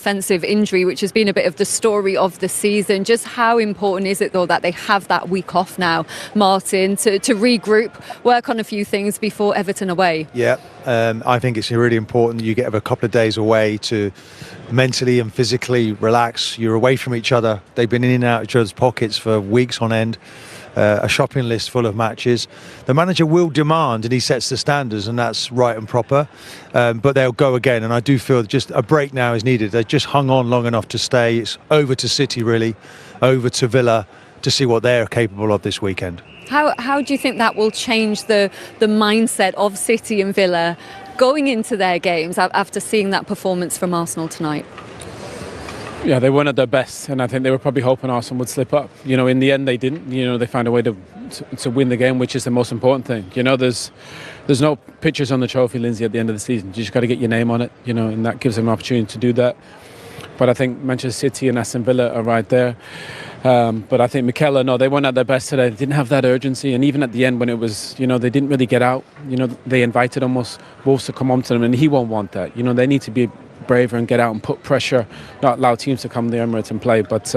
defensive injury, which has been a bit of the story of the season. Just how important is it, though, that they have that week off now, Martin, to regroup, work on a few things before Everton away? Yeah, I think it's really important that you get a couple of days away to mentally and physically relax. You're away from each other. They've been in and out of each other's pockets for weeks on end. A shopping list full of matches. The manager will demand, and he sets the standards, and that's right and proper. But they'll go again, and I do feel just a break now is needed. They just hung on long enough to stay. It's over to City, really, over to Villa, to see what they're capable of this weekend. How do you think that will change the mindset of City and Villa going into their games after seeing that performance from Arsenal tonight? Yeah, they weren't at their best, and I think they were probably hoping Arsenal would slip up. In the end, they didn't. They found a way to win the game, which is the most important thing. There's no pictures on the trophy, Lindsay, at the end of the season. You just got to get your name on it, and that gives them an opportunity to do that. But I think Manchester City and Aston Villa are right there. But I think Mikel, no, they weren't at their best today. They didn't have that urgency, and even at the end when it was, they didn't really get out. They invited almost Wolves to come on to them, and he won't want that. They need to be braver and get out and put pressure, not allow teams to come to the Emirates and play. But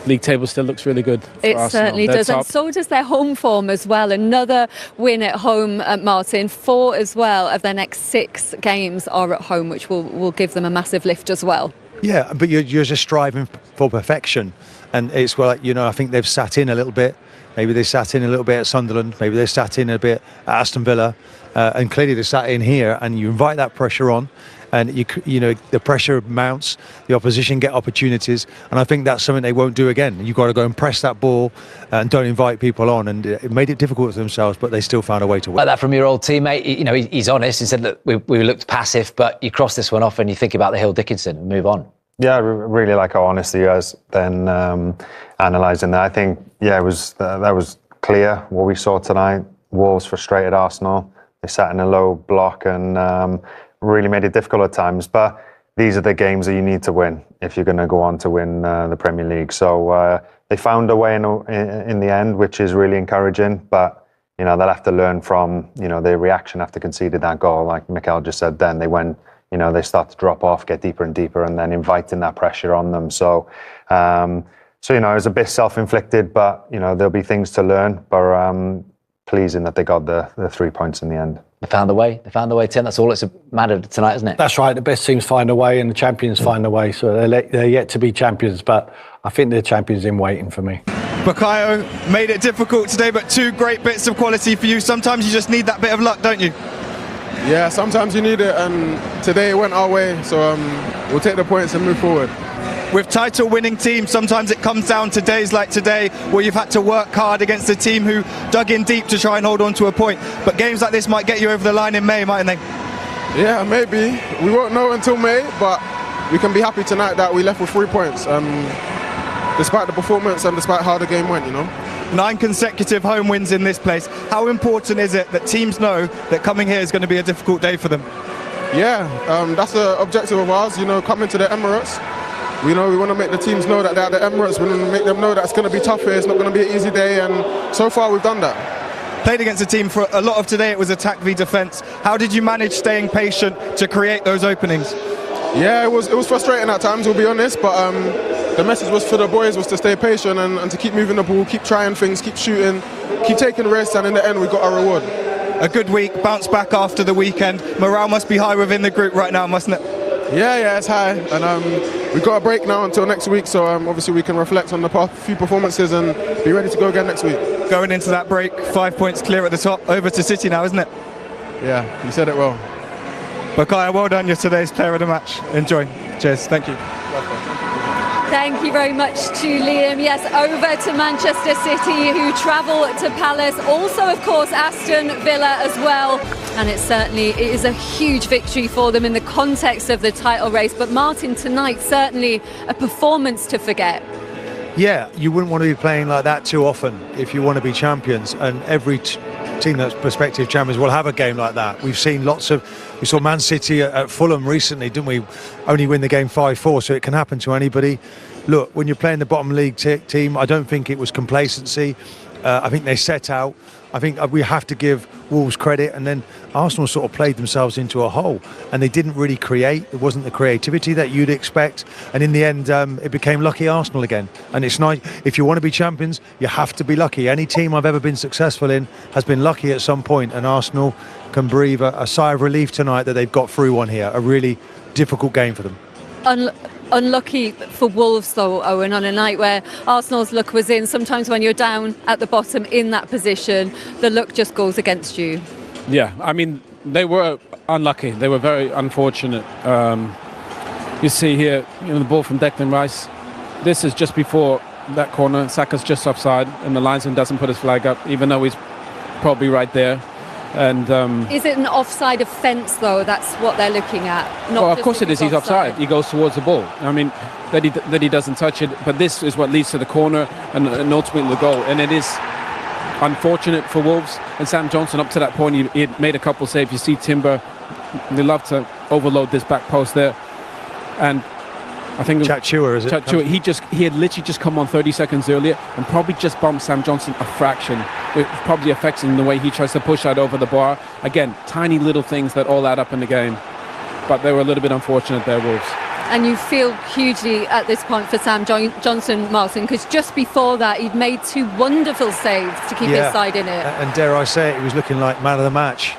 league table still looks really good. It certainly does, and so does their home form as well. Another win at home, Martin. 4 as well of their next 6 games are at home, which will give them a massive lift as well. Yeah, but you're just striving for perfection, and it's I think they've sat in a little bit. Maybe they sat in a little bit at Sunderland. Maybe they sat in a bit at Aston Villa, and clearly they sat in here. And you invite that pressure on, and the pressure mounts. The opposition get opportunities, and I think that's something they won't do again. You've got to go and press that ball and don't invite people on. And it made it difficult for themselves, but they still found a way to win. Like that from your old teammate. He's honest. He said that we looked passive, but you cross this one off and you think about the Hill Dickinson and move on. Yeah, I really like how honest he was then analysing that. I think, that was clear what we saw tonight. Wolves frustrated Arsenal. They sat in a low block and really made it difficult at times. But these are the games that you need to win if you're going to go on to win the Premier League. So they found a way in the end, which is really encouraging. But, they'll have to learn from, their reaction after conceded that goal. Like Mikel just said then, they went... they start to drop off, get deeper and deeper, and then inviting that pressure on them. So, it was a bit self-inflicted, but, there'll be things to learn. But pleasing that they got the 3 points in the end. They found the way. Tim. That's all it's mattered tonight, isn't it? That's right. The best teams find a way, and the champions find a way. So they're yet to be champions, but I think they're champions in waiting for me. Bukayo made it difficult today, but 2 great bits of quality for you. Sometimes you just need that bit of luck, don't you? Yeah, sometimes you need it, and today it went our way, so we'll take the points and move forward. With title-winning teams, sometimes it comes down to days like today where you've had to work hard against a team who dug in deep to try and hold on to a point. But games like this might get you over the line in May, mightn't they? Yeah, maybe. We won't know until May, but we can be happy tonight that we left with 3 points, despite the performance and despite how the game went, 9 consecutive home wins in this place. How important is it that teams know that coming here is going to be a difficult day for them? Yeah, that's the objective of ours, coming to the Emirates. We want to make the teams know that they're at the Emirates. We want to make them know that it's going to be tough here. It's not going to be an easy day, and so far we've done that. Played against a team for a lot of today. It was attack v defence. How did you manage staying patient to create those openings? Yeah, it was frustrating at times, we'll be honest, but the message was for the boys was to stay patient and to keep moving the ball, keep trying things, keep shooting, keep taking risks, and in the end we got our reward. A good week, bounce back after the weekend. Morale must be high within the group right now, mustn't it? Yeah, it's high, and we've got a break now until next week, so obviously we can reflect on the past few performances and be ready to go again next week. Going into that break, 5 points clear at the top, over to City now, isn't it? Yeah, you said it well. Bukayo, well done, you're today's player of the match. Enjoy. Cheers, thank you. Thank you very much to Liam. Yes, over to Manchester City, who travel to Palace. Also, of course, Aston Villa as well. And it is a huge victory for them in the context of the title race. But Martin, tonight, certainly a performance to forget. Yeah, you wouldn't want to be playing like that too often if you want to be champions. And every team that's prospective champions will have a game like that. We saw Man City at Fulham recently, didn't we? Only win the game 5-4, so it can happen to anybody. Look, when you're playing the bottom league team, I don't think it was complacency. I think they set out. I think we have to give Wolves credit, and then Arsenal sort of played themselves into a hole, and they didn't really create. It wasn't the creativity that you'd expect, and in the end, it became lucky Arsenal again. And it's nice, if you want to be champions, you have to be lucky. Any team I've ever been successful in has been lucky at some point, and Arsenal can breathe a sigh of relief tonight that they've got through one here. A really difficult game for them. Unlucky for Wolves, though, Owen, on a night where Arsenal's luck was in. Sometimes when you're down at the bottom in that position, the luck just goes against you. Yeah, I mean, they were unlucky. They were very unfortunate. You see here, the ball from Declan Rice. This is just before that corner. Saka's just offside, and the linesman doesn't put his flag up, even though he's probably right there. And is it an offside offence, though? That's what they're looking at. Well, of course it is. He's offside. He goes towards the ball. I mean, that he doesn't touch it. But this is what leads to the corner and ultimately the goal. And it is unfortunate for Wolves. And Sam Johnson, up to that point, he had made a couple saves. You see Timber, they love to overload this back post there. And I think Chatchua, is it? Chatchua, he had literally just come on 30 seconds earlier and probably just bumped Sam Johnson a fraction. It probably affects him the way he tries to push that over the bar. Again, tiny little things that all add up in the game. But they were a little bit unfortunate there, Wolves. And you feel hugely at this point for Sam Johnson, Martin, because just before that he'd made 2 wonderful saves to keep his side in it. And dare I say it, he was looking like man of the match.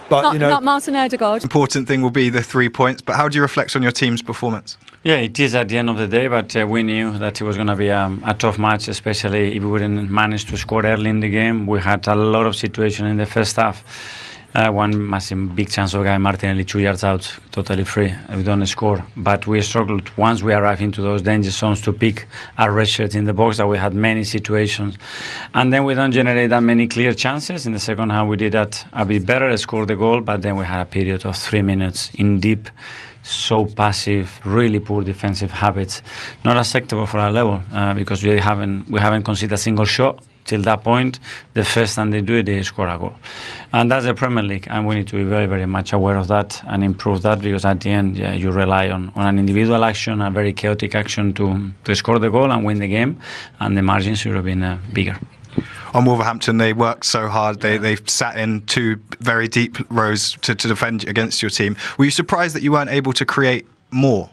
But not Martin Ødegaard. Important thing will be the 3 points, but how do you reflect on your team's performance? Yeah, it is at the end of the day, but we knew that it was going to be a tough match, especially if we wouldn't manage to score early in the game. We had a lot of situations in the first half. One massive big chance of Guy Martinelli 2 yards out, totally free. We don't score, but we struggled once we arrived into those danger zones to pick a red shirt in the box. That we had many situations, and then we don't generate that many clear chances. In the second half, we did that a bit better, scored the goal, but then we had a period of 3 minutes in deep. So passive, really poor defensive habits, not acceptable for our level because we haven't conceded a single shot till that point. The first time they do it, they score a goal, and that's the Premier League, and we need to be very, very much aware of that and improve that, because at the end, you rely on an individual action, a very chaotic action to score the goal and win the game, and the margins should have been bigger. On Wolverhampton, they worked so hard. They've sat in 2 very deep rows to defend against your team. Were you surprised that you weren't able to create more?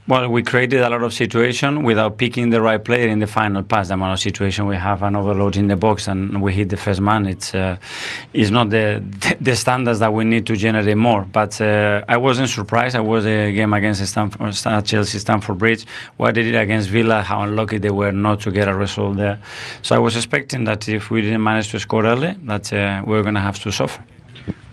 Well, we created a lot of situation without picking the right player in the final pass. The amount of situation we have an overload in the box and we hit the first man. It's not the standards that we need to generate more. But I wasn't surprised. I was a game against Chelsea, Stamford Bridge. What they did against Villa, how unlucky they were not to get a result there. So I was expecting that if we didn't manage to score early, that we were going to have to suffer.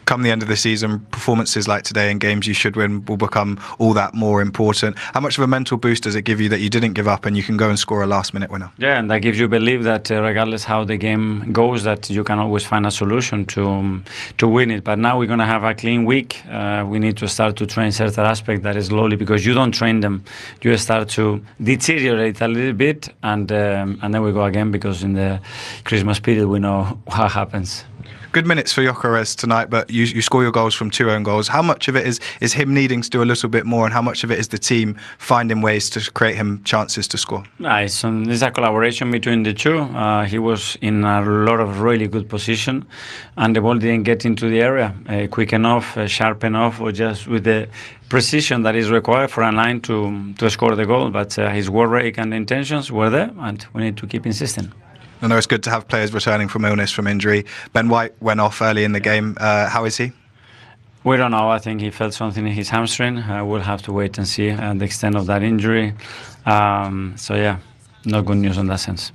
Come the end of the season, performances like today in games you should win will become all that more important. How much of a mental boost does it give you that you didn't give up and you can go and score a last-minute winner? Yeah, and that gives you belief that regardless how the game goes, that you can always find a solution to win it. But now we're going to have a clean week. We need to start to train certain aspects that is slowly, because you don't train them. You start to deteriorate a little bit, and then we go again, because in the Christmas period we know what happens. Good minutes for Gyökeres tonight, but you score your goals from 2 own goals. How much of it is him needing to do a little bit more, and how much of it is the team finding ways to create him chances to score? It's a collaboration between the two. He was in a lot of really good position, and the ball didn't get into the area quick enough, sharp enough, or just with the precision that is required for a 9 to score the goal. But his work rate and intentions were there, and we need to keep insisting. I know it's good to have players returning from illness, from injury. Ben White went off early in the game. How is he? We don't know. I think he felt something in his hamstring. We'll have to wait and see the extent of that injury. So yeah, no good news in that sense.